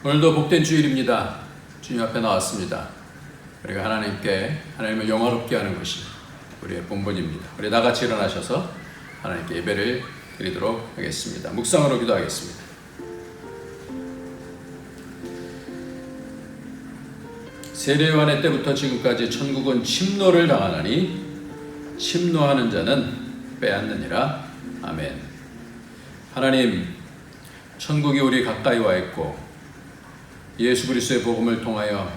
오늘도 복된 주일입니다. 주님 앞에 나왔습니다. 우리가 하나님을 영화롭게 하는 것이 우리의 본분입니다. 우리 나같이 일어나셔서 하나님께 예배를 드리도록 하겠습니다. 묵상으로 기도하겠습니다. 세례 요한의 때부터 지금까지 천국은 침노를 당하나니 침노하는 자는 빼앗느니라. 아멘. 하나님, 천국이 우리 가까이 와 있고 예수 그리스도의 복음을 통하여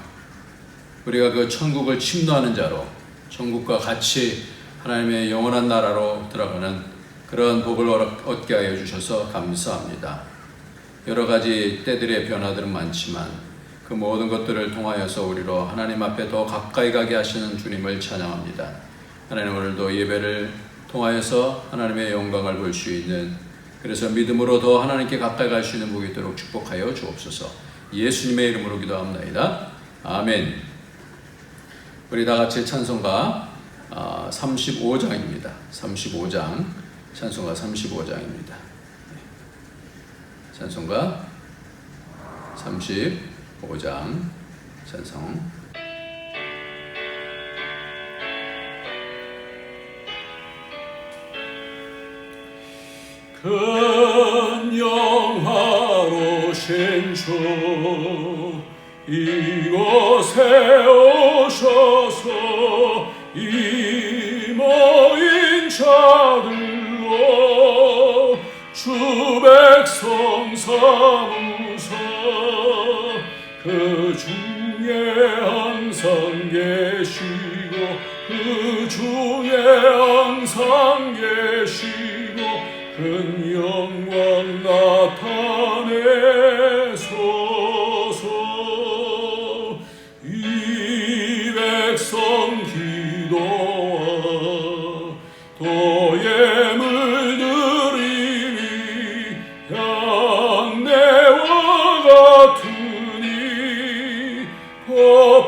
우리가 그 천국을 침노하는 자로 천국과 같이 하나님의 영원한 나라로 들어가는 그런 복을 얻게 하여 주셔서 감사합니다. 여러 가지 때들의 변화들은 많지만 그 모든 것들을 통하여서 우리로 하나님 앞에 더 가까이 가게 하시는 주님을 찬양합니다. 하나님, 오늘도 예배를 통하여서 하나님의 영광을 볼 수 있는, 그래서 믿음으로 더 하나님께 가까이 갈 수 있는 복이 있도록 축복하여 주옵소서. 예수님의 이름으로 기도합니다. 아멘. 우리 다 같이 찬송가 35장입니다. 35장, 찬송가 35장입니다. 찬송가 35장 찬송. 큰 영화로신 주 이곳에 오셔서 이 모인 자들로 주 백성 삼으사 그 중에 항상 계시고 그 중에 항상 계시고 큰 영광 나타내소서. 이 백성 기도와 도에 물들이니 양내와 같으니 고파르옵소서.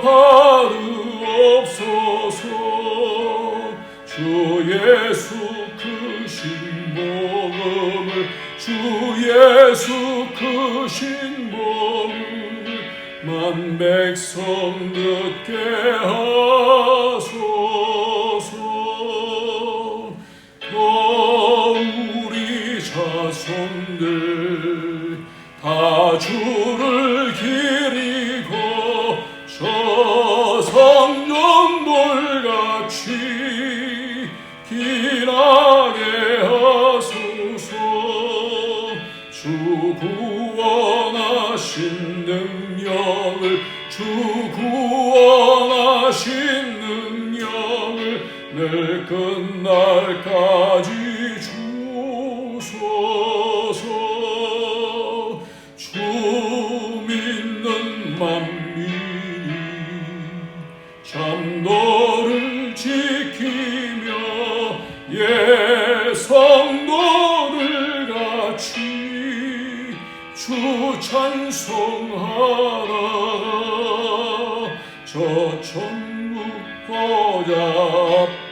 주 예수 크신 복음을, 주 예수 크신 복음을 만 백성 듣게 하소서. 또 우리 자손들 다 주를 기리고 저 성전돌같이 길하게 하소서. 주 구원하신 능력을, 주 구원하신 능력을 늘 끝날까지 주소서. 주 믿는 만민이 잠도를 지키며 예성도를 같이 주 찬송하라. 저 천국 보좌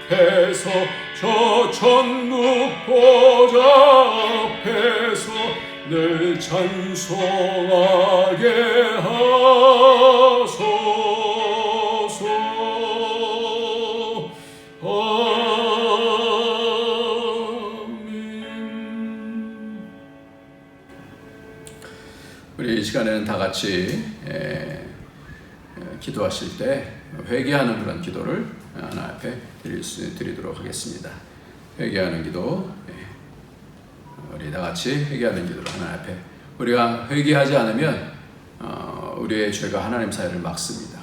앞에서, 저 천국 보좌 앞에서 늘 찬송하게 하소서. 우리 이 시간에는 다 같이 기도하실 때 회개하는 그런 기도를 하나님 앞에 드리도록 하겠습니다. 회개하는 기도, 우리 다 같이 회개하는 기도를 하나님 앞에. 우리가 회개하지 않으면 우리의 죄가 하나님 사이를 막습니다.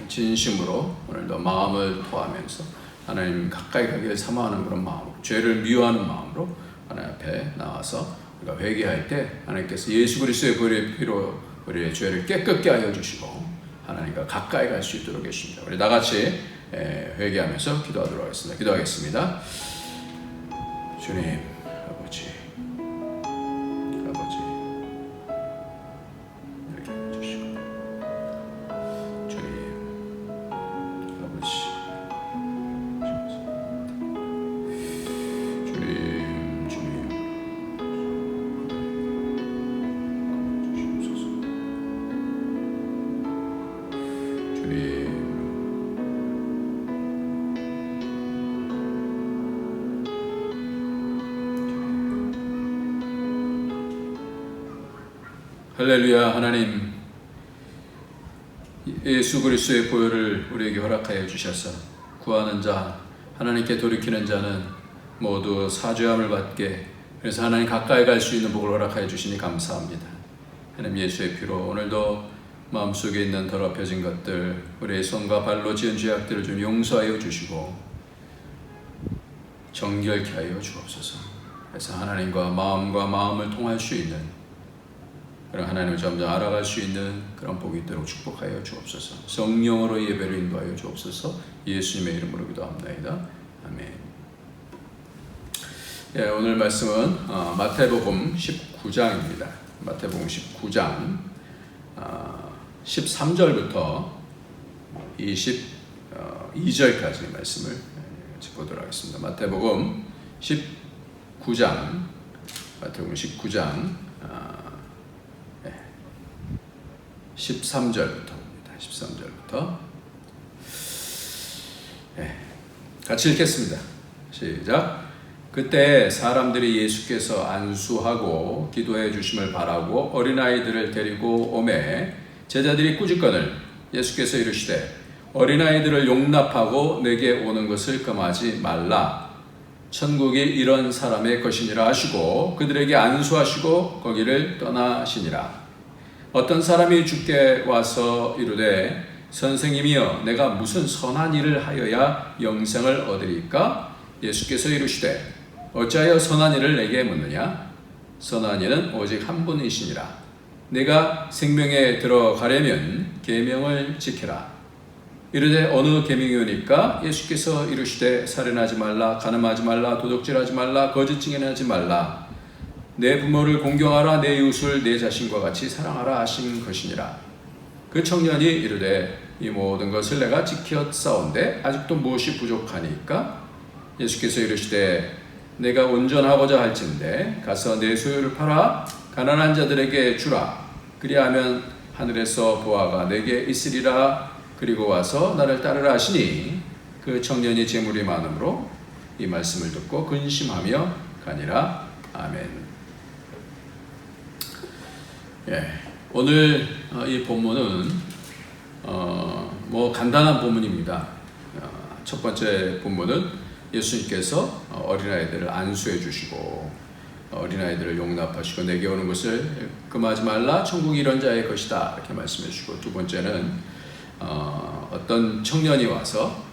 진심으로 오늘도 마음을 토하면서 하나님 가까이 가기를 사모하는 그런 마음으로, 죄를 미워하는 마음으로 하나님 앞에 나와서 우리가 회개할 때 하나님께서 예수 그리스도의 피로 우리의 죄를 깨끗게 하여 주시고 하나님과 가까이 갈 수 있도록 계십니다. 우리 다 같이 회개하면서 기도하도록 하겠습니다. 기도하겠습니다. 주님, 아버지 이렇게 해주시고, 주님, 아버지 주님 주님. 할렐루야. 하나님, 예수 그리스도의 보혈을 우리에게 허락하여 주셔서 구하는 자, 하나님께 돌이키는 자는 모두 사죄함을 받게, 그래서 하나님 가까이 갈 수 있는 복을 허락하여 주시니 감사합니다. 하나님, 예수의 피로 오늘도 마음속에 있는 더럽혀진 것들, 우리의 손과 발로 지은 죄악들을 좀 용서하여 주시고 정결케 하여 주옵소서. 그래서 하나님과 마음을 통할 수 있는 그런 하나님을 점점 알아갈 수 있는 그런 복이 있도록 축복하여 주옵소서. 성령으로 예배를 인도하여 주옵소서. 예수님의 이름으로 기도합나이다. 아멘. 예, 오늘 말씀은 마태복음 19장입니다. 마태복음 19장 13절부터 22절까지 말씀을 보도록 하겠습니다. 마태복음 19장 13절부터입니다. 13절부터 같이 읽겠습니다. 시작. 그때 사람들이 예수께서 안수하고 기도해 주심을 바라고 어린아이들을 데리고 오매 제자들이 꾸짖거늘 예수께서 이르시되 어린아이들을 용납하고 내게 오는 것을 금하지 말라. 천국이 이런 사람의 것이니라 하시고 그들에게 안수하시고 거기를 떠나시니라. 어떤 사람이 주께 와서 이르되 선생님이여 내가 무슨 선한 일을 하여야 영생을 얻으리까? 예수께서 이르시되 어찌하여 선한 일을 내게 묻느냐? 선한 이는 오직 한 분이시니라. 내가 생명에 들어가려면 계명을 지키라. 이르되 어느 계명이오니까? 예수께서 이르시되 살인하지 말라, 간음하지 말라, 도둑질하지 말라, 거짓 증언하지 말라. 내 부모를 공경하라, 내 이웃을 내 자신과 같이 사랑하라 하신 것이니라. 그 청년이 이르되 이 모든 것을 내가 지켰사온데 아직도 무엇이 부족하니까? 예수께서 이르시되 내가 온전하고자 할진대 가서 내 소유를 팔아 가난한 자들에게 주라. 그리하면 하늘에서 보화가 내게 있으리라. 그리고 와서 나를 따르라 하시니 그 청년이 재물이 많으므로 이 말씀을 듣고 근심하며 가니라. 아멘. 오늘 이 본문은 간단한 본문입니다. 첫 번째 본문은 예수님께서 어린아이들을 안수해 주시고 어린아이들을 용납하시고 내게 오는 것을 금하지 말라. 천국이 이런 자의 것이다. 이렇게 말씀해 주시고 두 번째는 어떤 청년이 와서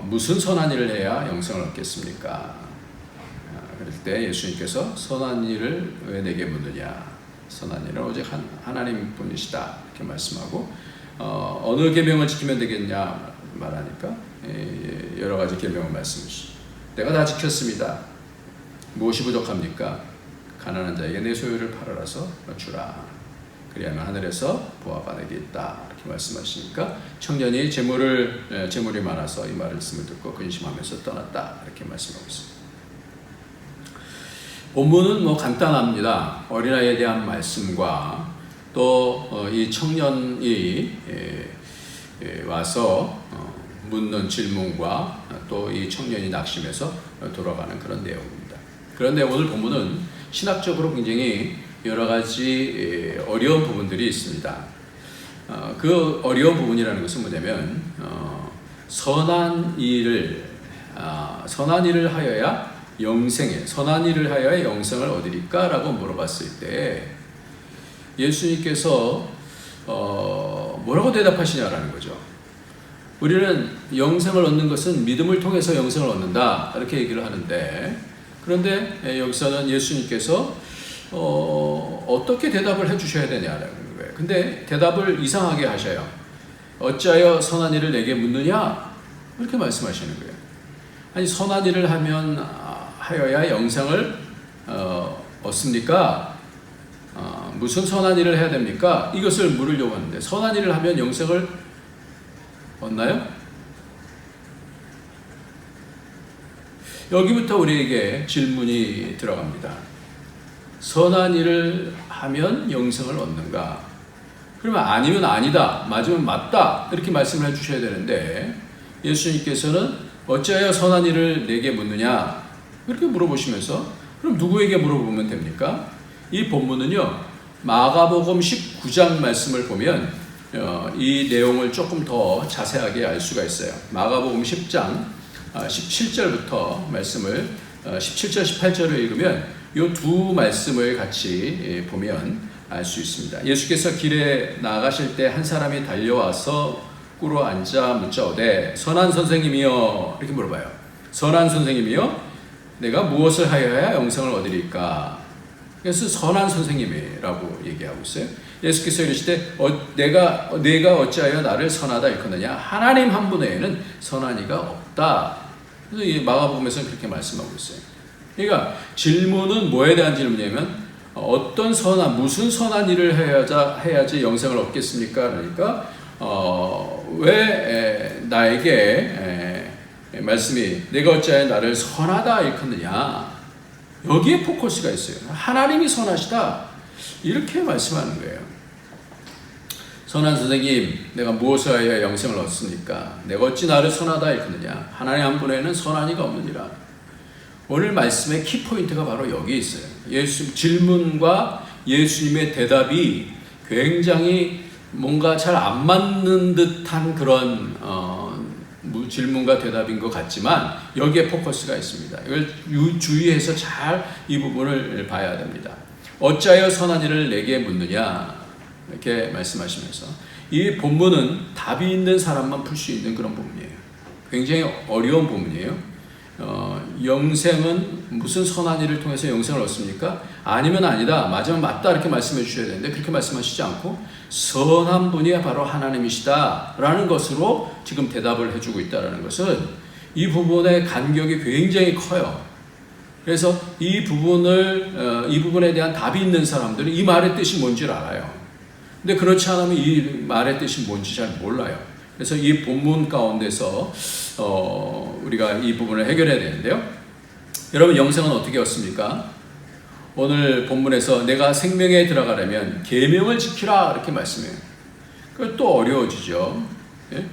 무슨 선한 일을 해야 영생을 얻겠습니까? 그럴 때 예수님께서 선한 일을 왜 내게 묻느냐? 선한 일은 오직 하나님 뿐이시다. 이렇게 말씀하고 어느 계명을 지키면 되겠냐 말하니까 여러 가지 계명을 말씀하시죠. 내가 다 지켰습니다. 무엇이 부족합니까? 가난한 자에게 내 소유를 팔아서 주라. 그리하면 하늘에서 보화가 내게 있다. 이렇게 말씀하시니까 청년이 재물이 많아서 이 말씀을 듣고 근심하면서 떠났다. 이렇게 말씀하고 있습니다. 본문은 간단합니다. 어린아이에 대한 말씀과 또 이 청년이 와서 묻는 질문과 또 이 청년이 낙심해서 돌아가는 그런 내용입니다. 그런데 오늘 본문은 신학적으로 굉장히 여러 가지 어려운 부분들이 있습니다. 그 어려운 부분이라는 것은 뭐냐면 선한 일을 하여야 선한 일을 하여야 영생을 얻으리까? 라고 물어봤을 때 예수님께서 뭐라고 대답하시냐라는 거죠. 우리는 영생을 얻는 것은 믿음을 통해서 영생을 얻는다 이렇게 얘기를 하는데 그런데 여기서는 예수님께서 어떻게 대답을 해주셔야 되냐라는 거예요. 근데 대답을 이상하게 하셔요. 어찌하여 선한 일을 내게 묻느냐? 이렇게 말씀하시는 거예요. 아니 선한 일을 하여야 영생을 얻습니까? 무슨 선한 일을 해야 됩니까? 이것을 물으려고 하는데 선한 일을 하면 영생을 얻나요? 여기부터 우리에게 질문이 들어갑니다. 선한 일을 하면 영생을 얻는가? 그러면 아니면 아니다, 맞으면 맞다 이렇게 말씀을 해주셔야 되는데 예수님께서는 어찌하여 선한 일을 내게 묻느냐 이렇게 물어보시면서 그럼 누구에게 물어보면 됩니까? 이 본문은요 마가복음 19장 말씀을 보면 이 내용을 조금 더 자세하게 알 수가 있어요. 마가복음 10장 17절부터 말씀을 17절 18절을 읽으면 이 두 말씀을 같이 보면 알 수 있습니다. 예수께서 길에 나가실 때 한 사람이 달려와서 꿇어 앉아 묻자오되 선한 선생님이여 이렇게 물어봐요. 선한 선생님이여 내가 무엇을 하여야 영생을 얻으리까? 그래서 선한 선생님이라고 얘기하고 있어요. 예수께서 이르시되 내가 어찌하여 나를 선하다 일컫느냐? 하나님 한 분 외에는 선한 이가 없다. 그래서 이 마가복음에서는 그렇게 말씀하고 있어요. 그러니까 질문은 뭐에 대한 질문이냐면 어떤 무슨 선한 일을 해야지 영생을 얻겠습니까? 그러니까 왜 나에게 말씀이 내가 어찌하여 나를 선하다 일컫느냐? 여기에 포커스가 있어요. 하나님이 선하시다 이렇게 말씀하는 거예요. 선한 선생님, 내가 무엇을 하여 영생을 얻습니까? 내가 어찌 나를 선하다 일컫느냐? 하나님 한 분에는 선한 이가 없느니라. 오늘 말씀의 키포인트가 바로 여기 있어요. 질문과 예수님의 대답이 굉장히 뭔가 잘 안 맞는 듯한 그런 질문과 대답인 것 같지만 여기에 포커스가 있습니다. 이걸 주의해서 잘 이 부분을 봐야 됩니다. 어찌하여 선한 일을 내게 묻느냐 이렇게 말씀하시면서 이 본문은 답이 있는 사람만 풀 수 있는 그런 본문이에요. 굉장히 어려운 본문이에요. 영생은 무슨 선한 일을 통해서 영생을 얻습니까? 아니면 아니다, 맞으면 맞다 이렇게 말씀해 주셔야 되는데 그렇게 말씀하시지 않고 선한 분이 바로 하나님이시다 라는 것으로 지금 대답을 해주고 있다는 것은 이 부분의 간격이 굉장히 커요. 그래서 이 부분에 대한 답이 있는 사람들은 이 말의 뜻이 뭔지를 알아요. 근데 그렇지 않으면 이 말의 뜻이 뭔지 잘 몰라요. 그래서 이 본문 가운데서 우리가 이 부분을 해결해야 되는데요. 여러분 영생은 어떻게 얻습니까? 오늘 본문에서 내가 생명에 들어가려면 계명을 지키라 이렇게 말씀해요. 그건 또 어려워지죠. 예?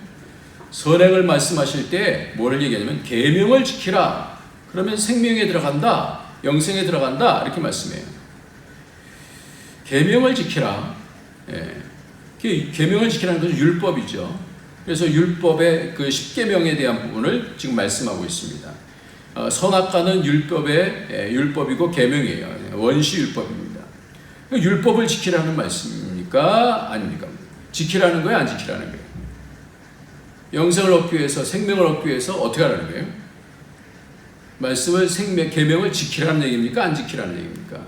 선행을 말씀하실 때 뭐를 얘기하냐면 계명을 지키라. 그러면 생명에 들어간다, 영생에 들어간다 이렇게 말씀해요. 계명을 지키라. 예. 계명을 지키라는 것은 율법이죠. 그래서 율법의 그 10계명에 대한 부분을 지금 말씀하고 있습니다. 선악과는 율법이고 계명이에요. 원시 율법입니다. 율법을 지키라는 말씀입니까? 아닙니까? 지키라는 거예요? 안 지키라는 거예요? 영생을 얻기 위해서, 생명을 얻기 위해서 어떻게 하라는 거예요? 말씀을 계명을 지키라는 얘기입니까? 안 지키라는 얘기입니까?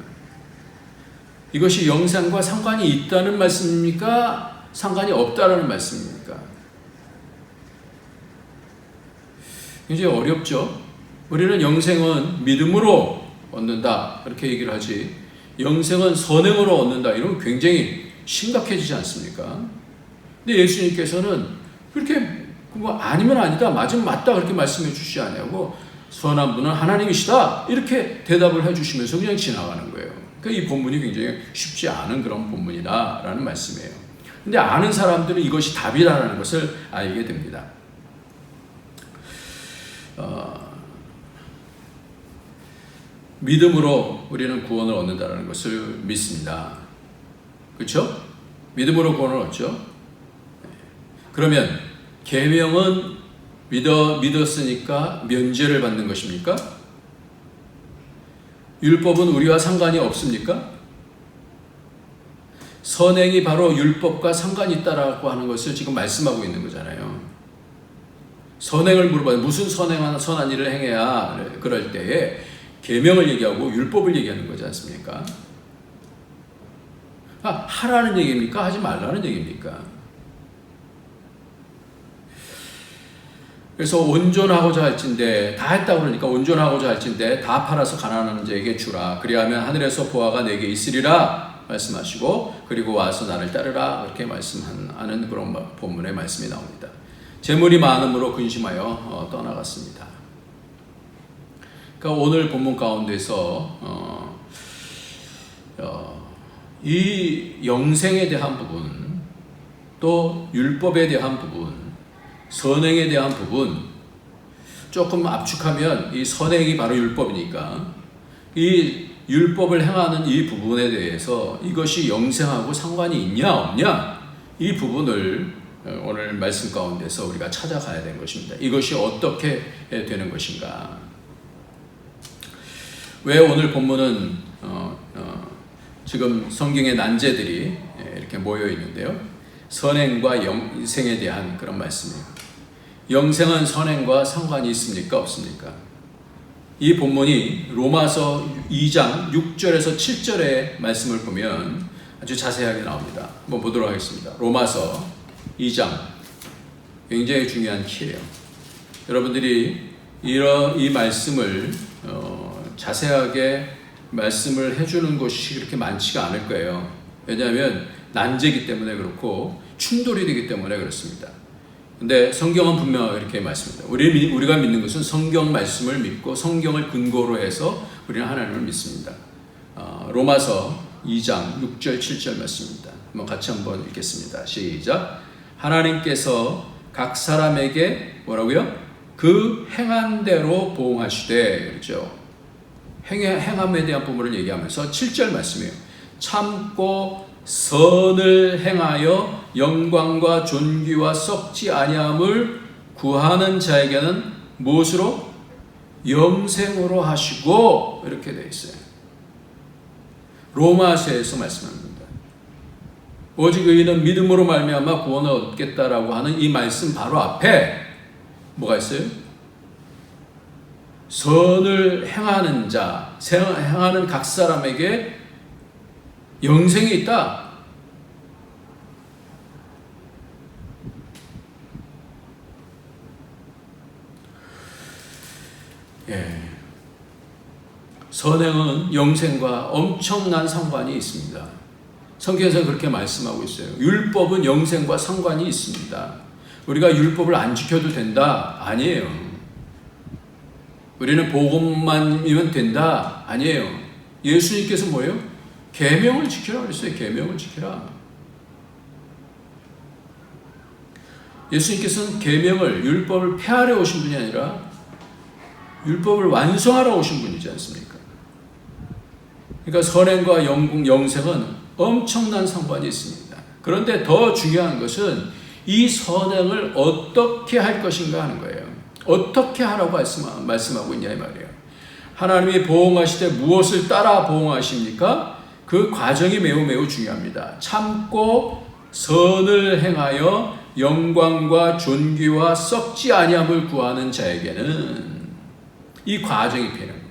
이것이 영생과 상관이 있다는 말씀입니까? 상관이 없다라는 말씀입니까? 굉장히 어렵죠. 우리는 영생은 믿음으로 얻는다 이렇게 얘기를 하지 영생은 선행으로 얻는다 이러면 굉장히 심각해지지 않습니까? 근데 예수님께서는 그렇게 아니면 아니다, 맞으면 맞다 그렇게 말씀해 주시지 않냐고 선한 분은 하나님이시다 이렇게 대답을 해주시면서 그냥 지나가는 거예요. 그러니까 이 본문이 굉장히 쉽지 않은 그런 본문이다라는 말씀이에요. 근데 아는 사람들은 이것이 답이라는 것을 알게 됩니다. 믿음으로 우리는 구원을 얻는다는 것을 믿습니다. 그렇죠? 믿음으로 구원을 얻죠. 그러면 계명은 믿었으니까 면제를 받는 것입니까? 율법은 우리와 상관이 없습니까? 선행이 바로 율법과 상관이 있다라고 하는 것을 지금 말씀하고 있는 거잖아요. 선행을 물어봐요. 무슨 선한 일을 행해야 그럴 때에 계명을 얘기하고 율법을 얘기하는 거지 않습니까? 하라는 얘기입니까? 하지 말라는 얘기입니까? 그래서 온전하고자 할진대 다 했다고 그러니까 온전하고자 할진대 다 팔아서 가난한 자에게 주라. 그리하면 하늘에서 보화가 내게 있으리라 말씀하시고 그리고 와서 나를 따르라 그렇게 말씀하는 그런 본문의 말씀이 나옵니다. 재물이 많음으로 근심하여 떠나갔습니다. 그러니까 오늘 본문 가운데서 이 영생에 대한 부분, 또 율법에 대한 부분, 선행에 대한 부분, 조금 압축하면 이 선행이 바로 율법이니까 이 율법을 행하는 이 부분에 대해서 이것이 영생하고 상관이 있냐 없냐, 이 부분을 오늘 말씀 가운데서 우리가 찾아가야 되는 것입니다. 이것이 어떻게 되는 것인가. 왜 오늘 본문은 지금 성경의 난제들이 이렇게 모여 있는데요. 선행과 영생에 대한 그런 말씀이에요. 영생은 선행과 상관이 있습니까? 없습니까? 이 본문이 로마서 2장 6절에서 7절의 말씀을 보면 아주 자세하게 나옵니다. 한번 보도록 하겠습니다. 로마서 2장, 굉장히 중요한 키예요. 여러분들이 이 말씀을 자세하게 말씀을 해주는 것이 그렇게 많지가 않을 거예요. 왜냐하면 난제이기 때문에 그렇고 충돌이 되기 때문에 그렇습니다. 근데 성경은 분명하게 이렇게 말씀합니다. 우리가 믿는 것은 성경 말씀을 믿고 성경을 근거로 해서 우리는 하나님을 믿습니다. 로마서 2장 6절 7절 말씀입니다. 같이 한번 읽겠습니다. 시작. 하나님께서 각 사람에게 뭐라고요? 그 행한 대로 보응하시되, 그렇죠? 행함에 대한 부분을 얘기하면서 7절 말씀이에요. 참고 선을 행하여 영광과 존귀와 썩지 아니함을 구하는 자에게는 무엇으로? 영생으로 하시고, 이렇게 되어 있어요. 로마서에서 말씀합니다. 오직 의인은 믿음으로 말미암아 구원을 얻겠다라고 하는 이 말씀 바로 앞에 뭐가 있어요? 선을 행하는 자, 행하는 각 사람에게 영생이 있다. 선행은 영생과 엄청난 상관이 있습니다. 성경에서 그렇게 말씀하고 있어요. 율법은 영생과 상관이 있습니다. 우리가 율법을 안 지켜도 된다? 아니에요. 우리는 복음만이면 된다? 아니에요. 예수님께서 뭐예요? 계명을 지키라 그랬어요. 계명을 지키라. 예수님께서는 계명을, 율법을 폐하려 오신 분이 아니라 율법을 완성하러 오신 분이지 않습니까? 그러니까 선행과 영생은 엄청난 상관이 있습니다. 그런데 더 중요한 것은 이 선행을 어떻게 할 것인가 하는 거예요. 어떻게 하라고 말씀하고 있냐 이 말이에요. 하나님이 보응하실 때 무엇을 따라 보응하십니까? 그 과정이 매우 중요합니다. 참고 선을 행하여 영광과 존귀와 썩지 아니함을 구하는 자에게는 이 과정이 필요한 거예요.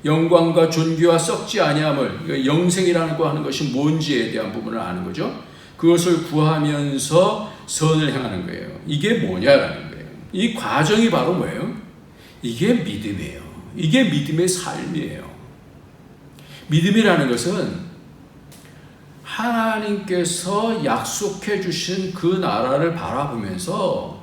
영광과 존귀와 썩지 아니함을, 그러니까 영생이라는 거 하는 것이 뭔지에 대한 부분을 아는 거죠. 그것을 구하면서 선을 행하는 거예요. 이게 뭐냐라는 거예요. 이 과정이 바로 뭐예요? 이게 믿음이에요. 이게 믿음의 삶이에요. 믿음이라는 것은 하나님께서 약속해 주신 그 나라를 바라보면서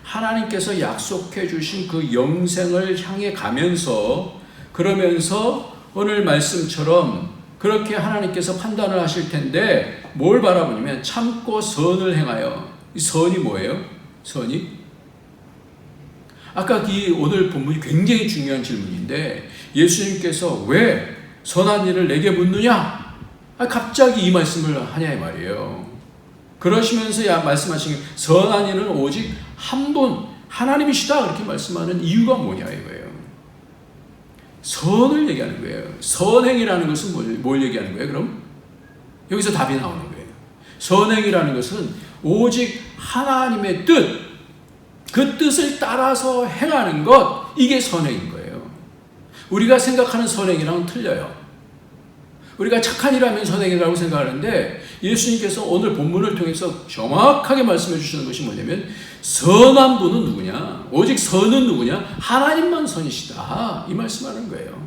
하나님께서 약속해 주신 그 영생을 향해 가면서, 그러면서 오늘 말씀처럼 그렇게 하나님께서 판단을 하실 텐데 뭘 바라보냐면 참고 선을 행하여. 이 선이 뭐예요? 선이? 아까 오늘 본문이 굉장히 중요한 질문인데 예수님께서 왜 선한 일을 내게 묻느냐? 갑자기 이 말씀을 하냐 이 말이에요. 그러시면서 말씀하신 게 선한 일은 오직 한 분 하나님이시다 그렇게 말씀하는 이유가 뭐냐 이거예요. 선을 얘기하는 거예요. 선행이라는 것은 뭘 얘기하는 거예요? 그럼 여기서 답이 나오는 거예요. 선행이라는 것은 오직 하나님의 뜻, 그 뜻을 따라서 행하는 것, 이게 선행인 거예요. 우리가 생각하는 선행이랑은 틀려요. 우리가 착한 일하면 선행이라고 생각하는데 예수님께서 오늘 본문을 통해서 정확하게 말씀해 주시는 것이 뭐냐면 선한 분은 누구냐? 오직 선은 누구냐? 하나님만 선이시다. 이 말씀하는 거예요.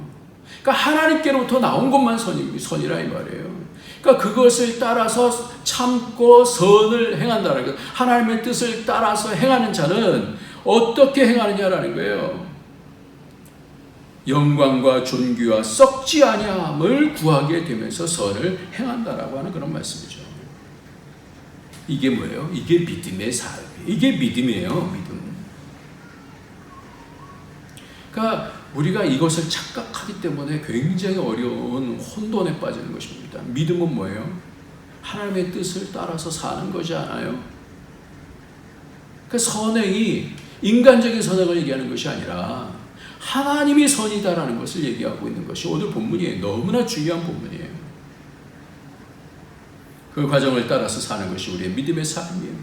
그러니까 하나님께로부터 나온 것만 선이라 이 말이에요. 그러니까 그것을 따라서 참고 선을 행한다는 거예요. 하나님의 뜻을 따라서 행하는 자는 어떻게 행하느냐라는 거예요. 영광과 존귀와 썩지 아니함을 구하게 되면서 선을 행한다라고 하는 그런 말씀이죠. 이게 뭐예요? 이게 믿음의 삶. 이게 믿음이에요. 믿음. 그러니까 우리가 이것을 착각하기 때문에 굉장히 어려운 혼돈에 빠지는 것입니다. 믿음은 뭐예요? 하나님의 뜻을 따라서 사는 것이 않아요? 그 선행이 인간적인 선행을 얘기하는 것이 아니라 하나님이 선이다라는 것을 얘기하고 있는 것이 오늘 본문이에요. 너무나 중요한 본문이에요. 그 과정을 따라서 사는 것이 우리의 믿음의 삶이에요.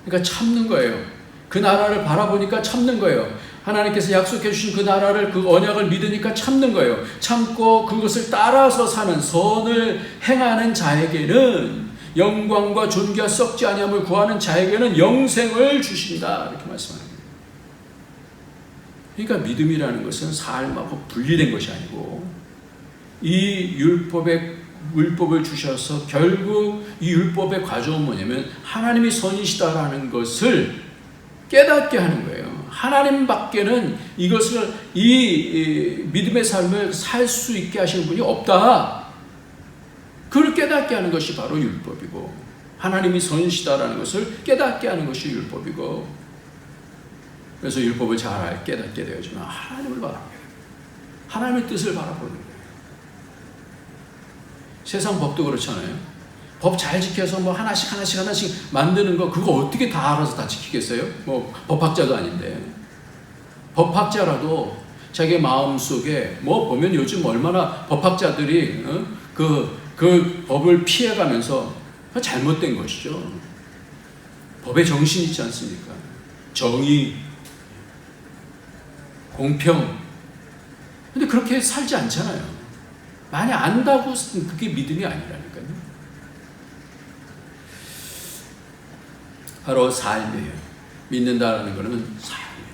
그러니까 참는 거예요. 그 나라를 바라보니까 참는 거예요. 하나님께서 약속해 주신 그 나라를, 그 언약을 믿으니까 참는 거예요. 참고 그것을 따라서 사는 선을 행하는 자에게는, 영광과 존귀와 썩지 아니함을 구하는 자에게는 영생을 주신다, 이렇게 말씀합니다. 그러니까 믿음이라는 것은 삶하고 분리된 것이 아니고, 이 율법을 주셔서 결국 이 율법의 과정은 뭐냐면 하나님이 선이시다라는 것을 깨닫게 하는 거예요. 하나님 밖에는 이것을, 이 믿음의 삶을 살 수 있게 하시는 분이 없다. 그걸 깨닫게 하는 것이 바로 율법이고, 하나님이 선이시다라는 것을 깨닫게 하는 것이 율법이고, 그래서 율법을 잘 깨닫게 되어지면 하나님을 바라보게 돼요. 하나님의 뜻을 바라보는 거예요. 세상 법도 그렇잖아요. 법 잘 지켜서 뭐 하나씩 만드는 거, 그거 어떻게 다 알아서 다 지키겠어요? 뭐 법학자도 아닌데. 법학자라도 자기 마음속에, 뭐 보면 요즘 얼마나 법학자들이 그 법을 피해가면서 잘못된 것이죠. 법의 정신이 있지 않습니까? 정의, 공평. 근데 그렇게 살지 않잖아요. 많이 안다고 그게 믿음이 아니라니까요. 바로 삶이에요. 믿는다라는 것은 삶이에요.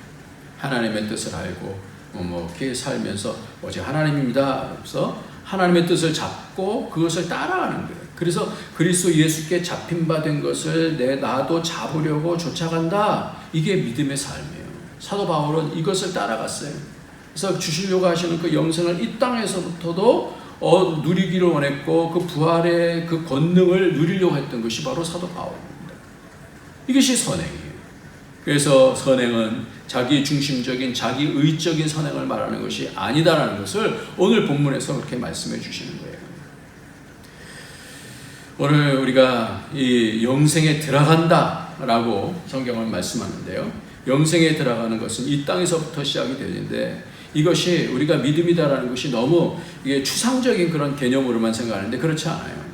하나님의 뜻을 알고 이렇게 살면서 오직 하나님입니다. 그래서 하나님의 뜻을 잡고 그것을 따라가는 거예요. 그래서 그리스도 예수께 잡힌 바 된 것을 나도 잡으려고 쫓아간다. 이게 믿음의 삶이에요. 사도 바울은 이것을 따라갔어요. 그래서 주시려고 하시는 그 영생을 이 땅에서부터도 누리기를 원했고, 그 부활의 그 권능을 누리려고 했던 것이 바로 사도 바울입니다. 이것이 선행이에요. 그래서 선행은 자기 중심적인, 자기 의적인 선행을 말하는 것이 아니다라는 것을 오늘 본문에서 그렇게 말씀해 주시는 거예요. 오늘 우리가 이 영생에 들어간다라고 성경을 말씀하는데요. 영생에 들어가는 것은 이 땅에서부터 시작이 되는데, 이것이 우리가 믿음이다라는 것이 너무 이게 추상적인 그런 개념으로만 생각하는데 그렇지 않아요.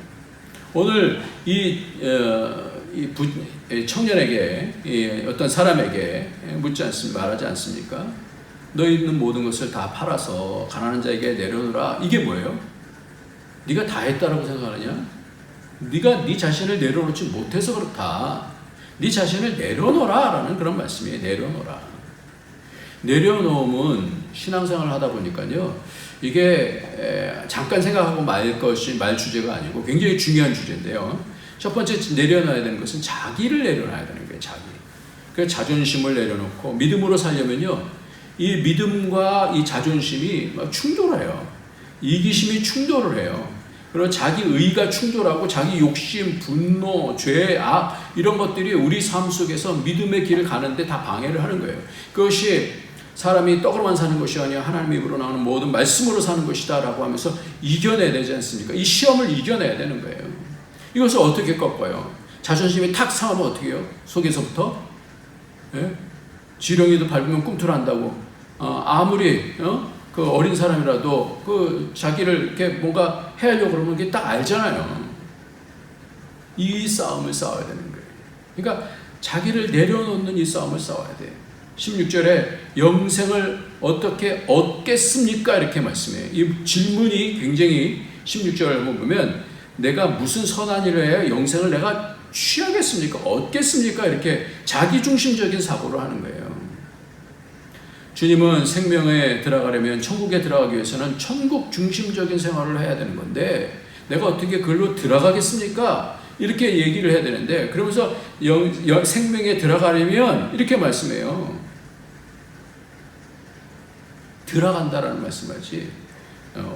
오늘 이 청년에게, 어떤 사람에게 말하지 않습니까? 너희 있는 모든 것을 다 팔아서 가난한 자에게 내려놓으라. 이게 뭐예요? 네가 다 했다라고 생각하느냐? 네가 네 자신을 내려놓지 못해서 그렇다. 네 자신을 내려놓으라라는 그런 말씀이에요. 내려놓으라. 내려놓음은 신앙생활을 하다 보니까요, 이게 잠깐 생각하고 말 주제가 아니고 굉장히 중요한 주제인데요. 첫 번째 내려놔야 되는 것은 자기를 내려놔야 되는 거예요. 자기. 그래서 자존심을 내려놓고 믿음으로 살려면요, 이 믿음과 이 자존심이 막 충돌해요. 이기심이 충돌을 해요. 그리고 자기 의가 충돌하고 자기 욕심, 분노, 죄, 악 이런 것들이 우리 삶 속에서 믿음의 길을 가는데 다 방해를 하는 거예요. 그것이 사람이 떡으로만 사는 것이 아니라 하나님의 입으로 나오는 모든 말씀으로 사는 것이다 라고 하면서 이겨내야 되지 않습니까? 이 시험을 이겨내야 되는 거예요. 이것을 어떻게 꺾어요? 자존심이 탁 상하면 어떻게 해요? 속에서부터? 예? 지렁이도 밟으면 꿈틀한다고. 아무리 그 어린 사람이라도 그 자기를 이렇게 뭔가 해하려고 그러면 그게 딱 알잖아요. 이 싸움을 싸워야 되는 거예요. 그러니까 자기를 내려놓는 이 싸움을 싸워야 돼요. 16절에 영생을 어떻게 얻겠습니까? 이렇게 말씀해요. 이 질문이 굉장히 16절을 보면 내가 무슨 선한 일을 해야 영생을 내가 취하겠습니까? 얻겠습니까? 이렇게 자기중심적인 사고를 하는 거예요. 주님은 생명에 들어가려면, 천국에 들어가기 위해서는 천국 중심적인 생활을 해야 되는 건데 내가 어떻게 그걸로 들어가겠습니까? 이렇게 얘기를 해야 되는데, 그러면서 생명에 들어가려면 이렇게 말씀해요. 들어간다라는 말씀하지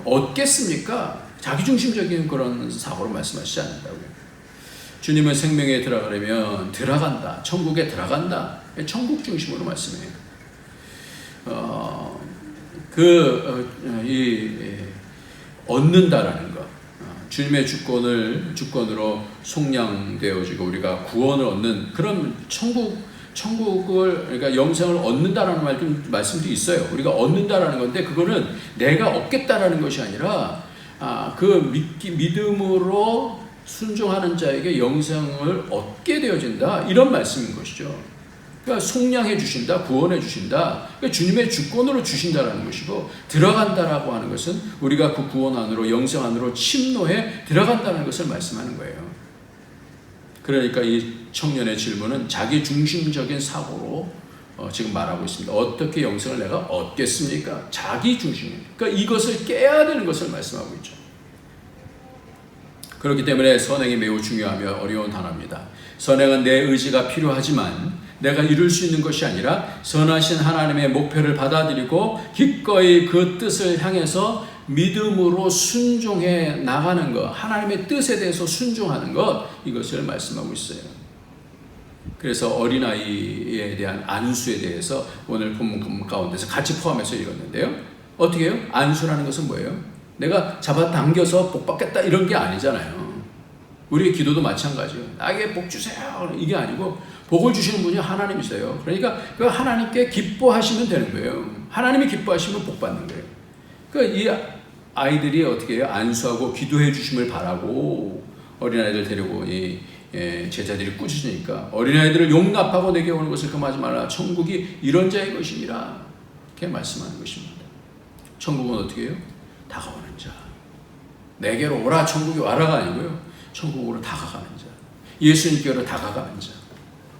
얻겠습니까? 자기중심적인 그런 사고로 말씀하시지 않는다고요. 주님은 생명에 들어가려면 들어간다. 천국에 들어간다. 천국 중심으로 말씀해요. 얻는다라는 것. 주님의 주권으로 속량되어지고 우리가 구원을 얻는 그런 천국을, 그러니까 영생을 얻는다라는 말씀도 있어요. 우리가 얻는다라는 건데, 그거는 내가 얻겠다라는 것이 아니라, 그 믿음으로 순종하는 자에게 영생을 얻게 되어진다. 이런 말씀인 것이죠. 그러니까 속량해 주신다, 구원해 주신다. 그러니까 주님의 주권으로 주신다라는 것이고, 들어간다라고 하는 것은 우리가 그 구원 안으로, 영생 안으로 침노해 들어간다는 것을 말씀하는 거예요. 그러니까 이 청년의 질문은 자기 중심적인 사고로 지금 말하고 있습니다. 어떻게 영생을 내가 얻겠습니까? 자기 중심. 그러니까 이것을 깨야 되는 것을 말씀하고 있죠. 그렇기 때문에 선행이 매우 중요하며 어려운 단어입니다. 선행은 내 의지가 필요하지만 내가 이룰 수 있는 것이 아니라 선하신 하나님의 목표를 받아들이고 기꺼이 그 뜻을 향해서 믿음으로 순종해 나가는 것, 하나님의 뜻에 대해서 순종하는 것, 이것을 말씀하고 있어요. 그래서 어린아이에 대한 안수에 대해서 오늘 본문 가운데서 같이 포함해서 읽었는데요. 어떻게 해요? 안수라는 것은 뭐예요? 내가 잡아당겨서 복 받겠다 이런 게 아니잖아요. 우리의 기도도 마찬가지예요. 나에게 복 주세요. 이게 아니고 복을 주시는 분이 하나님이세요. 그러니까 그 하나님께 기뻐하시면 되는 거예요. 하나님이 기뻐하시면 복 받는 거예요. 그러니까 이 아이들이 어떻게 해요? 안수하고 기도해 주심을 바라고 어린아이들 데리고 제자들이 꾸짖으니까 어린아이들을 용납하고 내게 오는 것을 금하지 말라. 천국이 이런 자의 것이니라. 이렇게 말씀하는 것입니다. 천국은 어떻게 해요? 다가오는 자. 내게로 오라 천국이 와라가 아니고요. 천국으로 다가가는 자. 예수님께로 다가가는 자.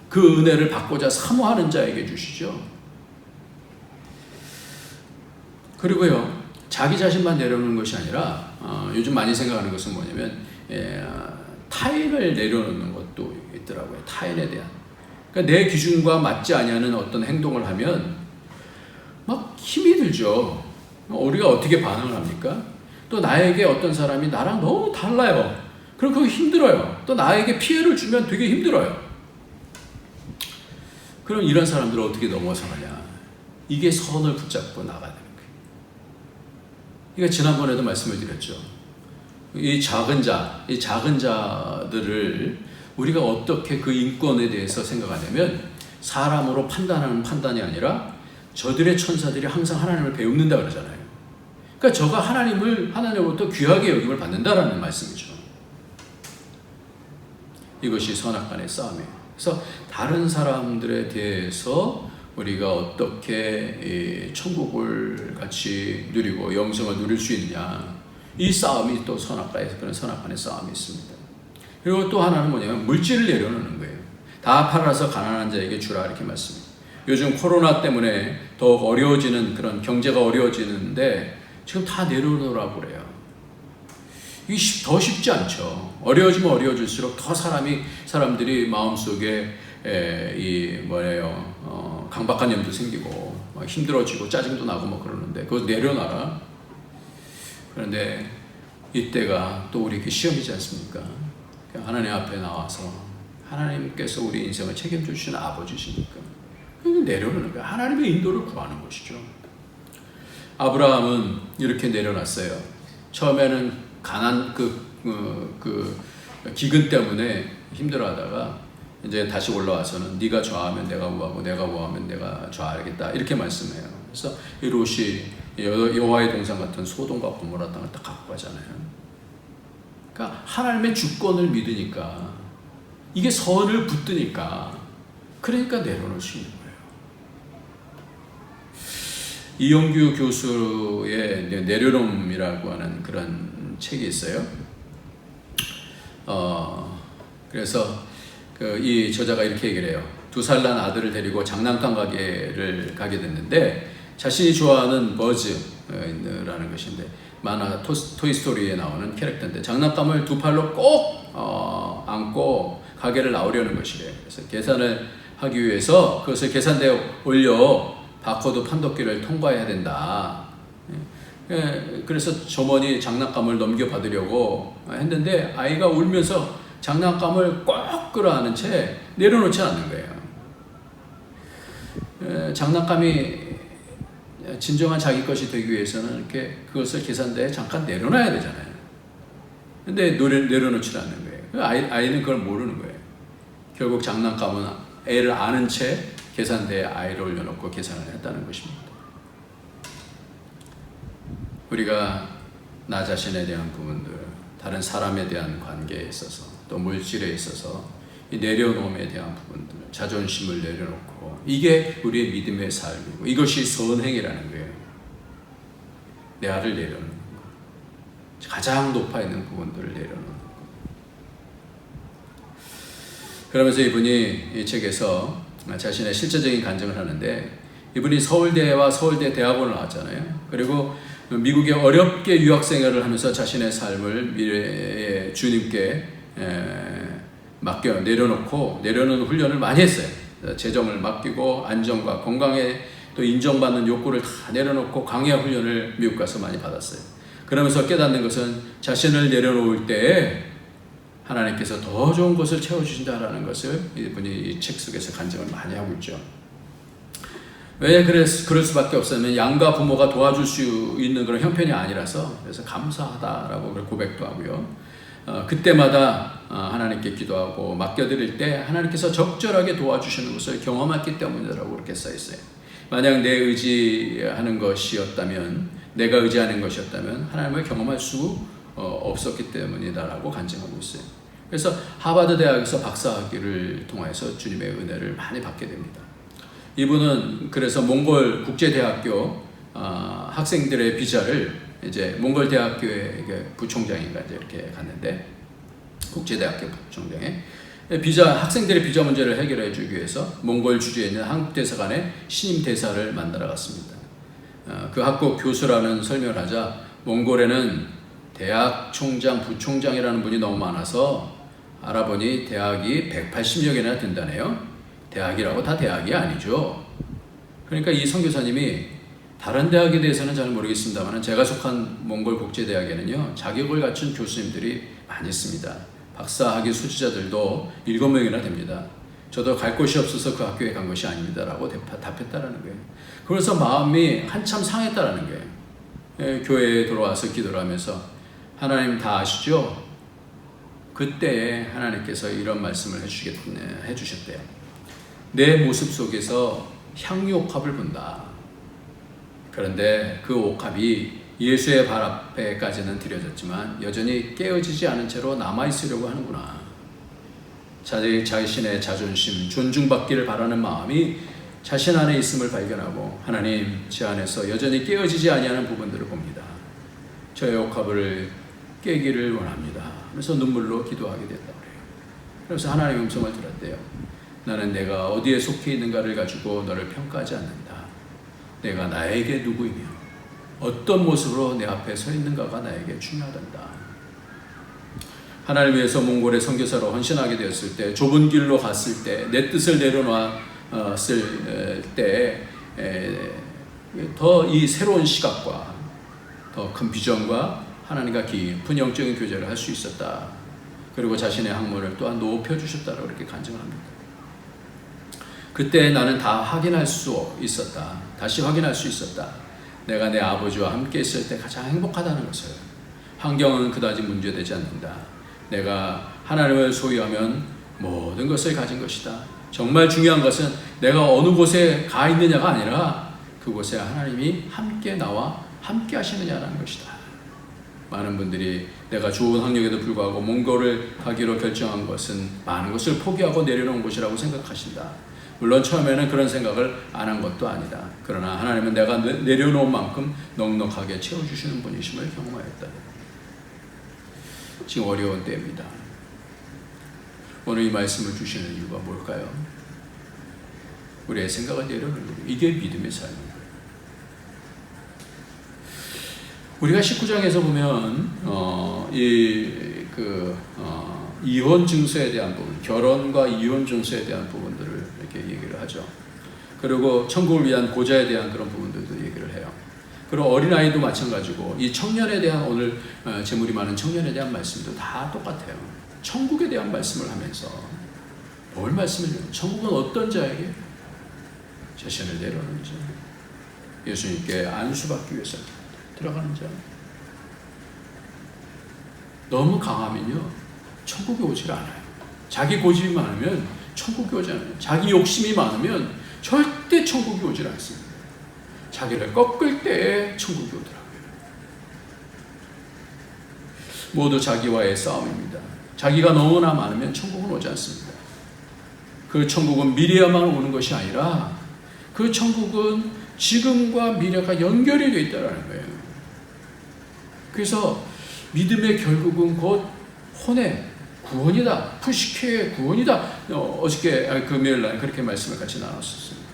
그 은혜를 받고자 사모하는 자에게 주시죠. 그리고요. 자기 자신만 내려놓는 것이 아니라 요즘 많이 생각하는 것은 뭐냐면 타인을 내려놓는 것도 있더라고요. 타인에 대한. 그러니까 내 기준과 맞지 아니하는 어떤 행동을 하면 막 힘이 들죠. 우리가 어떻게 반응을 합니까? 또 나에게 어떤 사람이 나랑 너무 달라요. 그럼 그거 힘들어요. 또 나에게 피해를 주면 되게 힘들어요. 그럼 이런 사람들을 어떻게 넘어서느냐? 이게 선을 붙잡고 나가야 되는 거예요. 그러니까 지난번에도 말씀을 드렸죠. 이 작은 자들을 우리가 어떻게 그 인권에 대해서 생각하냐면 사람으로 판단하는 판단이 아니라 저들의 천사들이 항상 하나님을 배웁는다 그러잖아요. 그러니까 저가 하나님으로부터 귀하게 여김을 받는다라는 말씀이죠. 이것이 선악간의 싸움이에요. 그래서 다른 사람들에 대해서 우리가 어떻게 천국을 같이 누리고 영생을 누릴 수 있느냐, 이 싸움이 또 그런 선악간의 싸움이 있습니다. 그리고 또 하나는 뭐냐면 물질을 내려놓는 거예요. 다 팔아서 가난한 자에게 주라 이렇게 말씀합니다. 요즘 코로나 때문에 더욱 어려워지는 그런 경제가 어려워지는데 지금 다 내려놓으라고 그래요. 이게 더 쉽지 않죠. 어려워지면 어려워질수록 더 사람들이 마음속에 강박관념도 생기고 힘들어지고 짜증도 나고 뭐 그러는데 그거 내려놔라. 그런데 이때가 또 우리에게 시험이지 않습니까? 하나님 앞에 나와서 하나님께서 우리 인생을 책임져 주시는 아버지시니까 내려놓는 거예요. 하나님의 인도를 구하는 것이죠. 아브라함은 이렇게 내려놨어요. 처음에는 기근 때문에 힘들어하다가 이제 다시 올라와서는 네가 좌하면 내가 우하고 내가 우하면 내가 좌하겠다 이렇게 말씀해요. 그래서 이 롯이 여호와의 동산 같은 소돔과 고모라 땅을 딱 갖고 가잖아요. 그러니까 하나님의 주권을 믿으니까 이게 선을 붙드니까 그러니까 내려놓을 수 있는 거예요. 이용규 교수의 내려놓음이라고 하는 그런 책이 있어요. 그래서 이 저자가 이렇게 얘기를 해요. 2살 난 아들을 데리고 장난감 가게를 가게 됐는데 자신이 좋아하는 버즈라는 것인데 만화 토이스토리에 나오는 캐릭터인데 장난감을 2팔로 꼭 안고 가게를 나오려는 것이래요. 그래서 계산을 하기 위해서 그것을 계산대에 올려 바코드 판독기를 통과해야 된다. 그래서 점원이 장난감을 넘겨받으려고 했는데 아이가 울면서 장난감을 꼭 끌어안은 채 내려놓지 않는 거예요. 장난감이 진정한 자기 것이 되기 위해서는 이렇게 그것을 계산대에 잠깐 내려놔야 되잖아요. 근데 내려놓지 않는 거예요. 아이는 그걸 모르는 거예요. 결국 장난감은 애를 아는 채 계산대에 아이를 올려놓고 계산을 했다는 것입니다. 우리가 나 자신에 대한 부분들, 다른 사람에 대한 관계에 있어서, 또 물질에 있어서 이 내려놓음에 대한 부분들, 자존심을 내려놓고, 이게 우리의 믿음의 삶이고, 이것이 선행이라는 거예요. 내 아를 내려놓는 거, 가장 높아 있는 부분들을 내려놓는 거. 그러면서 이분이 이 책에서 자신의 실제적인 간증을 하는데, 이분이 서울대와 서울대 대학원을 나왔잖아요. 그리고 미국에 어렵게 유학 생활을 하면서 자신의 삶을 미래의 주님께 맡겨 내려놓는 훈련을 많이 했어요. 재정을 맡기고 안정과 건강에 또 인정받는 욕구를 다 내려놓고 강야 훈련을 미국 가서 많이 받았어요. 그러면서 깨닫는 것은 자신을 내려놓을 때에 하나님께서 더 좋은 것을 채워주신다라는 것을 이분이 이 책 속에서 간증을 많이 하고 있죠. 왜 그럴 수밖에 없었냐면 양가 부모가 도와줄 수 있는 그런 형편이 아니라서, 그래서 감사하다라고 고백도 하고요. 그때마다 하나님께 기도하고 맡겨드릴 때 하나님께서 적절하게 도와주시는 것을 경험했기 때문이라고 그렇게 써있어요. 만약 내 의지하는 것이었다면, 내가 의지하는 것이었다면 하나님을 경험할 수 없었기 때문이다라고 간증하고 있어요. 그래서 하버드 대학에서 박사학위를 통해서 주님의 은혜를 많이 받게 됩니다. 이분은 그래서 몽골 국제대학교 학생들의 비자를 이제 몽골 대학교의 부총장인가 이렇게 갔는데, 국제대학교 부총장에 학생들의 비자 문제를 해결해 주기 위해서 몽골 주주에 있는 한국 대사관에 신임 대사를 만나러 갔습니다. 그 학교 교수라는 설명을 하자, 몽골에는 대학 총장, 부총장이라는 분이 너무 많아서 알아보니 대학이 180여 개나 된다네요. 대학이라고 다 대학이 아니죠. 그러니까 이 선교사님이 다른 대학에 대해서는 잘 모르겠습니다만, 제가 속한 몽골 국제대학에는요, 자격을 갖춘 교수님들이 많이 있습니다. 박사학위 수지자들도 7명이나 됩니다. 저도 갈 곳이 없어서 그 학교에 간 것이 아닙니다라고 답했다라는 거예요. 그래서 마음이 한참 상했다라는 거예요. 교회에 들어와서 기도를 하면서, 하나님 다 아시죠? 그때에 하나님께서 이런 말씀을 해주셨대요. 내 모습 속에서 향유옥합을 본다. 그런데 그 옥합이 예수의 발 앞에까지는 들여졌지만 여전히 깨어지지 않은 채로 남아있으려고 하는구나. 자신의 자존심, 존중받기를 바라는 마음이 자신 안에 있음을 발견하고, 하나님, 제 안에서 여전히 깨어지지 아니하는 부분들을 봅니다. 저의 옥합을 깨기를 원합니다. 그래서 눈물로 기도하게 됐다고 해요. 그래서 하나님의 음성을 들었대요. 나는 내가 어디에 속해 있는가를 가지고 너를 평가하지 않는다. 내가 나에게 누구이며 어떤 모습으로 내 앞에 서 있는가가 나에게 중요하단다. 하나님을 위해서 몽골의 선교사로 헌신하게 되었을 때, 좁은 길로 갔을 때, 내 뜻을 내려놨을 때 더 이 새로운 시각과 더 큰 비전과 하나님과 깊은 영적인 교제를 할 수 있었다. 그리고 자신의 학문을 또한 높여주셨다고 이렇게 간증을 합니다. 그때 나는 다 확인할 수 있었다. 다시 확인할 수 있었다. 내가 내 아버지와 함께 있을 때 가장 행복하다는 것을. 환경은 그다지 문제되지 않는다. 내가 하나님을 소유하면 모든 것을 가진 것이다. 정말 중요한 것은 내가 어느 곳에 가 있느냐가 아니라 그곳에 하나님이 함께 나와 함께 하시느냐라는 것이다. 많은 분들이 내가 좋은 환경에도 불구하고 몽골을 가기로 결정한 것은 많은 것을 포기하고 내려놓은 곳이라고 생각하신다. 물론 처음에는 그런 생각을 안 한 것도 아니다. 그러나 하나님은 내가 내려놓은 만큼 넉넉하게 채워주시는 분이심을 경험하였다. 지금 어려운 때입니다. 오늘 이 말씀을 주시는 이유가 뭘까요? 우리의 생각을 내려놓는 거예요. 이게 믿음의 삶입니다. 우리가 19장에서 보면 이혼 증서에 대한 부분, 결혼과 이혼 증서에 대한 부분들을 이렇게 얘기를 하죠. 그리고 천국을 위한 고자에 대한 그런 부분들도 얘기를 해요. 그리고 어린아이도 마찬가지고, 이 청년에 대한, 오늘 재물이 많은 청년에 대한 말씀도 다 똑같아요. 천국에 대한 말씀을 하면서 뭘 말씀을 천국은 어떤 자에게 자신을 내려놓는 자, 예수님께 안수받기 위해서 들어가는 자. 너무 강하면요 천국에 오질 않아요. 자기 고집이 많으면 천국에 오지 않아요. 자기 욕심이 많으면 절대 천국에 오질 않습니다. 자기를 꺾을 때에 천국이 오더라고요. 모두 자기와의 싸움입니다. 자기가 너무나 많으면 천국은 오지 않습니다. 그 천국은 미래에만 오는 것이 아니라 그 천국은 지금과 미래가 연결이 되어 있다는 거예요. 그래서 믿음의 결국은 곧 혼의 구원이다. 푸시케의 구원이다. 어저께 금요일날 그렇게 말씀을 같이 나눴었습니다.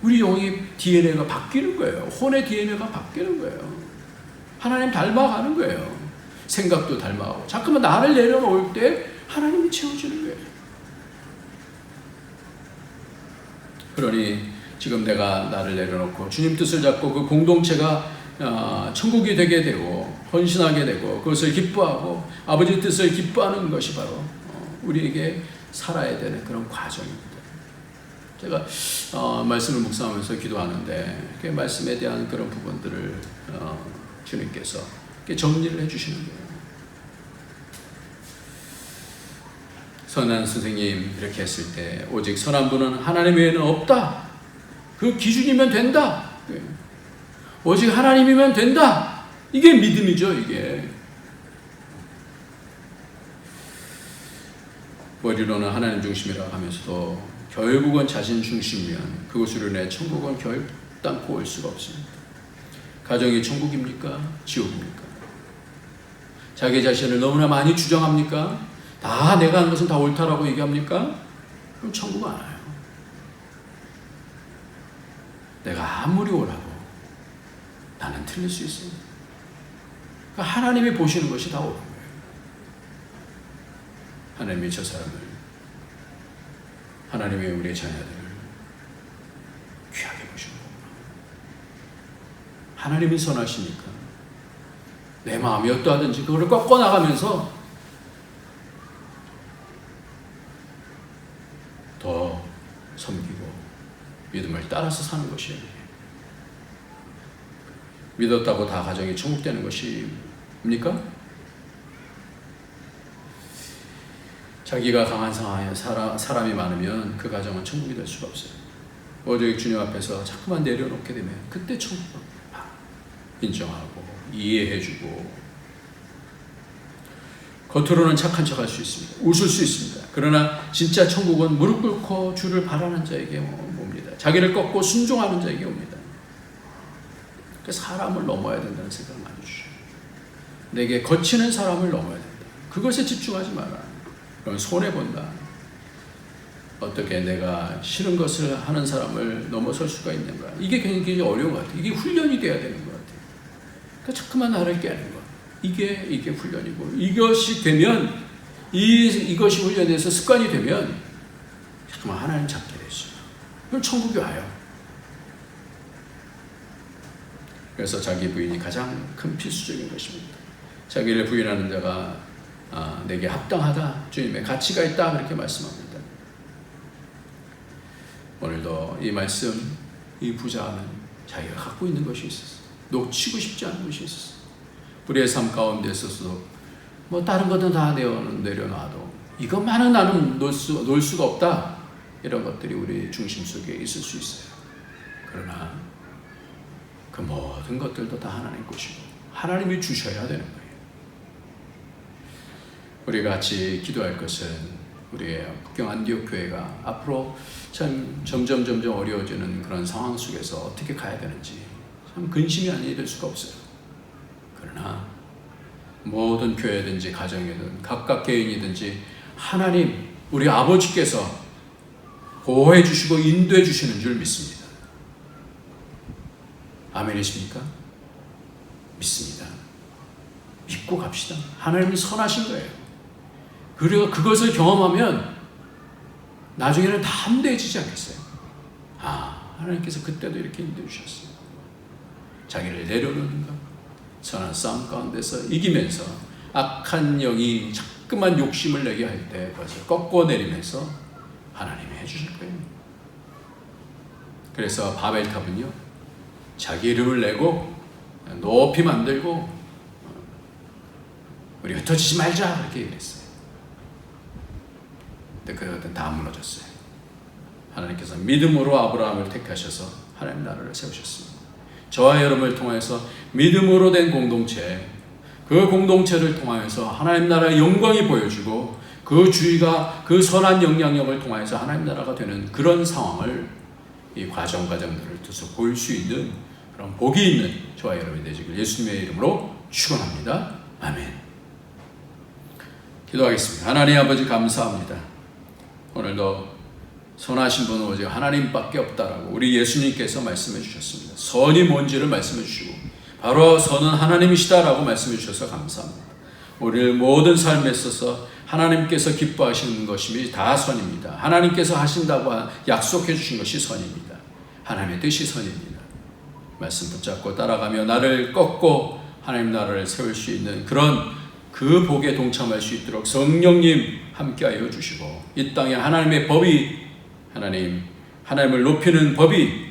우리 영의 DNA가 바뀌는 거예요. 혼의 DNA가 바뀌는 거예요. 하나님 닮아가는 거예요. 생각도 닮아가고 자꾸만 나를 내려놓을 때 하나님이 채워주는 거예요. 그러니 지금 내가 나를 내려놓고 주님 뜻을 잡고 그 공동체가 천국이 되게 되고 헌신하게 되고 그것을 기뻐하고 아버지 뜻을 기뻐하는 것이 바로 우리에게 살아야 되는 그런 과정입니다. 제가 말씀을 묵상하면서 기도하는데 그 말씀에 대한 그런 부분들을 주님께서 정리를 해주시는 거예요. 선한 선생님 이렇게 했을 때 오직 선한 분은 하나님 외에는 없다. 그 기준이면 된다. 오직 하나님이면 된다. 이게 믿음이죠. 이게 머리로는 하나님 중심이라고 하면서도 결국은 자신 중심이면 그것으로 인해 천국은 결단코 올 수가 없습니다. 가정이 천국입니까? 지옥입니까? 자기 자신을 너무나 많이 주장합니까? 다 내가 하는 것은 다 옳다라고 얘기합니까? 그럼 천국 안 와요. 내가 아무리 옳아도 나는 틀릴 수 있습니다. 그러니까 하나님이 보시는 것이 다 옳은 거예요. 하나님이 저 사람을, 하나님이 우리의 자녀들을 귀하게 보시는 거구나. 하나님이 선하시니까 내 마음이 어떠하든지 그거를 꺾어나가면서 더 섬기고 믿음을 따라서 사는 것이에요. 믿었다고 다 가정이 천국되는 것입니까? 자기가 강한 상황에 사람이 많으면 그 가정은 천국이 될 수가 없어요. 오직 주님 앞에서 자꾸만 내려놓게 되면 그때 천국을 인정하고 이해해주고 겉으로는 착한 척할 수 있습니다. 웃을 수 있습니다. 그러나 진짜 천국은 무릎 꿇고 주를 바라는 자에게 옵니다. 자기를 꺾고 순종하는 자에게 옵니다. 그래서 사람을 넘어야 된다는 생각을 많이 주셔요. 내게 거치는 사람을 넘어야 된다. 그것에 집중하지 마라. 그럼 손해본다. 어떻게 내가 싫은 것을 하는 사람을 넘어설 수가 있는가. 이게 굉장히 어려운 것 같아요. 이게 훈련이 돼야 되는 것 같아요. 그러니까 자꾸만 나를 깨는 것. 이게 훈련이고 이것이 되면 이것이 훈련돼서 습관이 되면 자꾸만 하나님 잡게 되죠. 그럼 천국이 와요. 그래서 자기 부인이 가장 큰 필수적인 것입니다. 자기를 부인하는 자가 내게 합당하다. 주님의 가치가 있다. 그렇게 말씀합니다. 오늘도 이 말씀, 이 부자는 자기가 갖고 있는 것이 있었어. 놓치고 싶지 않은 것이 있었어. 우리의 삶 가운데 있어서 다른 것은 다 내려놔도 이것만은 나는 놓을 수가 없다. 이런 것들이 우리 중심 속에 있을 수 있어요. 그러나 그 모든 것들도 다 하나님 것이고 하나님이 주셔야 되는 거예요. 우리가 같이 기도할 것은 우리의 북경 안디옥 교회가 앞으로 참 점점 어려워지는 그런 상황 속에서 어떻게 가야 되는지 참 근심이 아니 될 수가 없어요. 그러나 모든 교회든지 가정이든 각각 개인이든지 하나님 우리 아버지께서 보호해 주시고 인도해 주시는 줄 믿습니다. 아멘이십니까? 믿습니다. 믿고 갑시다. 하나님이 선하신 거예요. 그리고 그것을 경험하면 나중에는 다 함대해지지 않겠어요? 하나님께서 그때도 이렇게 인도해 주셨어요. 자기를 내려놓는 것, 선한 싸움 가운데서 이기면서 악한 영이 자꾸만 욕심을 내게 할 때 그것을 꺾어내리면서 하나님이 해주실 거예요. 그래서 바벨탑은요, 자기 이름을 내고 높이 만들고 우리 흩어지지 말자 이렇게 얘기를 했어요. 근데 그것은 다 무너졌어요. 하나님께서 믿음으로 아브라함을 택하셔서 하나님 나라를 세우셨습니다. 저와 여러분을 통해서 믿음으로 된 공동체, 그 공동체를 통하여서 하나님 나라의 영광이 보여주고 그 주의가 그 선한 영향력을 통하여서 하나님 나라가 되는 그런 상황을 이 과정들을 통해서 볼 수 있는 그런 복이 있는 저와 여러분이 되시길 예수님의 이름으로 축원합니다. 아멘. 기도하겠습니다. 하나님 아버지 감사합니다. 오늘도 선하신 분은 오직 하나님밖에 없다라고 우리 예수님께서 말씀해 주셨습니다. 선이 뭔지를 말씀해 주시고 바로 선은 하나님이시다라고 말씀해 주셔서 감사합니다. 우리 모든 삶에 있어서 하나님께서 기뻐하시는 것이 다 선입니다. 하나님께서 하신다고 약속해 주신 것이 선입니다. 하나님의 뜻이 선입니다. 말씀 붙잡고 따라가며 나를 꺾고 하나님 나라를 세울 수 있는 그런 그 복에 동참할 수 있도록 성령님 함께하여 주시고 이 땅에 하나님의 법이 하나님을 높이는 법이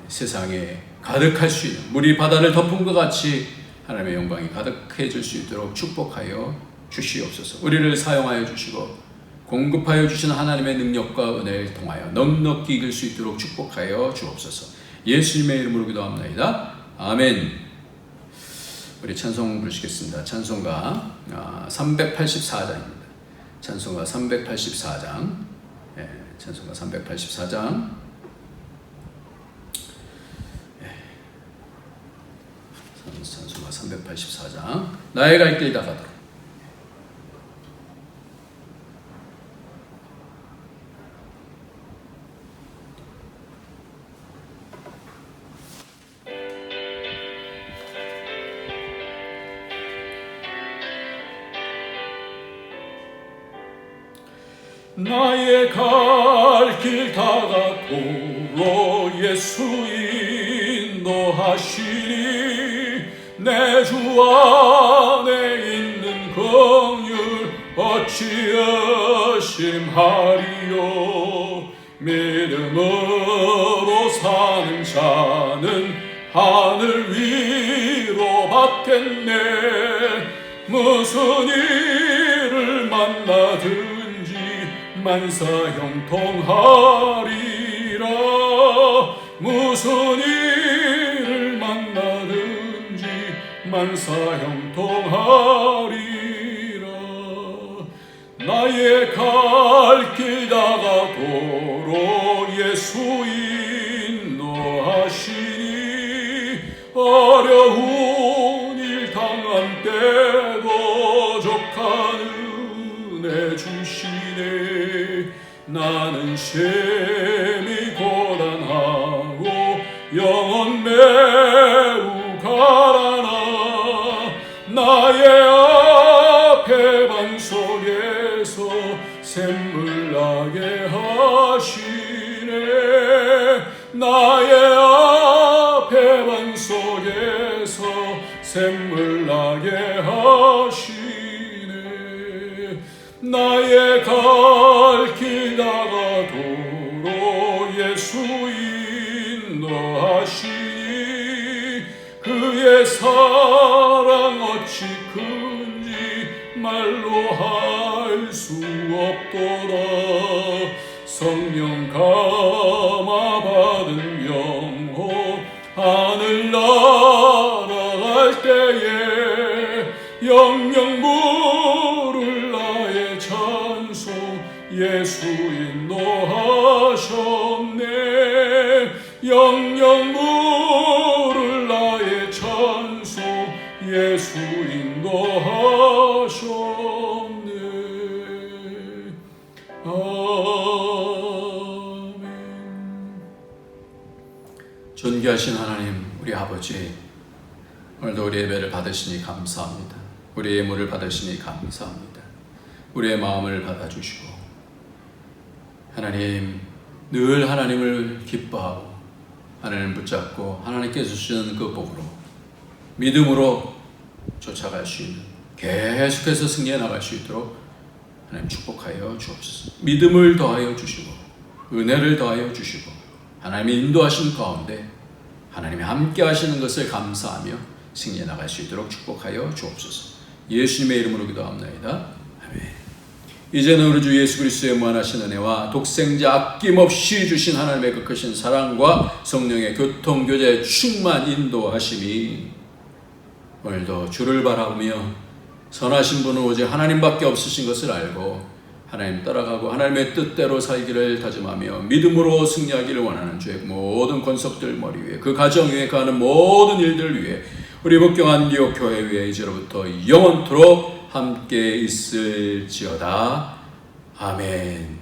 세상에 가득할 수 있는 물이 바다를 덮은 것 같이 하나님의 영광이 가득해질 수 있도록 축복하여 주시옵소서. 우리를 사용하여 주시고 공급하여 주시는 하나님의 능력과 은혜를 통하여 넉넉히 이길 수 있도록 축복하여 주옵소서. 예수님의 이름으로 기도합니다. 아멘. 우리 찬송 부르시겠습니다. 찬송가 384장입니다. 찬송가 384장. 찬송가 384장. 찬송가 384장. 나의 갈 길 다 가도록. 나의 갈 길 다가도록 예수 인도하시니 내 주 안에 있는 긍휼 어찌 의심하리요. 믿음으로 사는 자는 하늘 위로 받겠네. 무슨 일을 만나든지 만사 형통하리라. 무슨 일을 만나든지 만사 형통하리라. 나의 갈 길 다가도록 예수 인도하시니 어려운 일 당한 때도 족한 은혜 주시네. 나는 셈이 고단하고 영혼 매우 가라나. 나의 앞에 방 속에서 샘물 나게 하시네. 나의 앞에 방 속에서 샘물 나게 하시네. 나의 갈 길 다가도록 예수 인도하시니 그의 사랑 어찌 큰지 말로 할 수 없도다. 성령 감화 받은 영혼 하늘 날아갈 때에 영영 부를 나의 찬송 예수 인도하셨네. 영영 부를 나의 찬송 예수 인도하셨네. 아멘. 존귀하신 하나님, 우리 아버지, 오늘도 우리 예배를 받으시니 감사합니다. 우리의 예물을 받으시니 감사합니다. 우리의 마음을 받아주시고 하나님, 늘 하나님을 기뻐하고 하나님을 붙잡고 하나님께서 주시는 그 복으로 믿음으로 쫓아갈 수 있는 계속해서 승리해 나갈 수 있도록 하나님 축복하여 주옵소서. 믿음을 더하여 주시고 은혜를 더하여 주시고 하나님의 인도하신 가운데 하나님이 함께 하시는 것을 감사하며 승리해 나갈 수 있도록 축복하여 주옵소서. 예수님의 이름으로 기도합나이다. 아멘. 이제는 우리 주 예수 그리스도의 무한하신 은혜와 독생자 아낌없이 주신 하나님의 그 크신 사랑과 성령의 교통교제 충만 인도하심이 오늘도 주를 바라보며 선하신 분은 오직 하나님밖에 없으신 것을 알고 하나님 따라가고 하나님의 뜻대로 살기를 다짐하며 믿음으로 승리하기를 원하는 주의 모든 권속들 머리 위에 그 가정 위에 가는 모든 일들 위에 우리 북경 안디옥 교회 위에 이제로부터 영원토록 함께 있을지어다. 아멘.